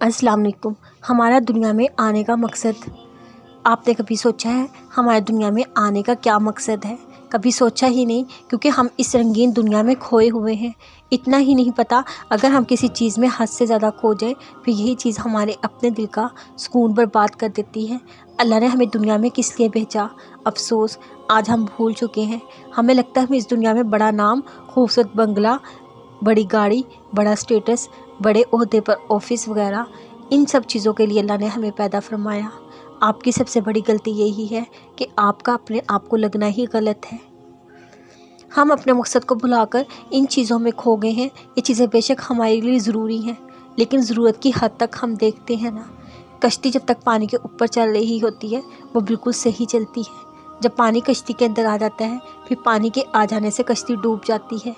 अस्सलाम वालेकुम। हमारा दुनिया में आने का मकसद, आपने कभी सोचा है हमारे दुनिया में आने का क्या मकसद है? कभी सोचा ही नहीं, क्योंकि हम इस रंगीन दुनिया में खोए हुए हैं। इतना ही नहीं पता, अगर हम किसी चीज़ में हद से ज़्यादा खो जाए फिर यही चीज़ हमारे अपने दिल का सुकून बर्बाद कर देती है। अल्लाह ने हमें दुनिया में किस लिए भेजा? अफसोस, आज हम भूल चुके हैं। हमें लगता है हम इस दुनिया में बड़ा नाम, खूबसूरत बंगला, बड़ी गाड़ी, बड़ा स्टेटस, बड़े ओहदे पर ऑफिस वगैरह, इन सब चीज़ों के लिए अल्लाह ने हमें पैदा फरमाया। आपकी सबसे बड़ी गलती यही है कि आपका अपने आप को लगना ही गलत है। हम अपने मकसद को भुलाकर इन चीज़ों में खो गए हैं। ये चीज़ें बेशक हमारे लिए ज़रूरी हैं, लेकिन ज़रूरत की हद तक हम देखते हैं ना। कश्ती जब तक पानी के ऊपर चल रही होती है वो बिल्कुल सही चलती है। जब पानी कश्ती के अंदर आ जाता है फिर पानी के आ जाने से कश्ती डूब जाती है।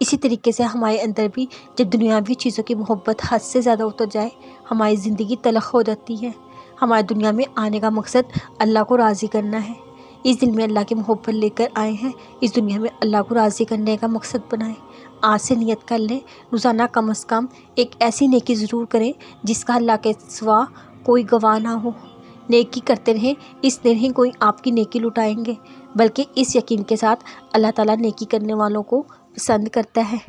इसी तरीके से हमारे अंदर भी जब दुनियावी चीज़ों की मोहब्बत हद से ज़्यादा उतर जाए, हमारी ज़िंदगी तलख़ हो जाती है। हमारे दुनिया में आने का मकसद अल्लाह को राज़ी करना है। इस दिल में अल्लाह की मोहब्बत लेकर आए हैं, इस दुनिया में अल्लाह को राज़ी करने का मकसद बनाएं। आज से नियत कर लें, रोज़ाना कम से कम एक ऐसी नेकी ज़रूर करें जिसका अल्लाह के सिवा कोई गवाह ना हो। नेकी करते रहें, इस नहीं कोई आपकी नेकी लुटाएंगे, बल्कि इस यकीन के साथ अल्लाह ताला नेकी करने वालों को पसंद करता है।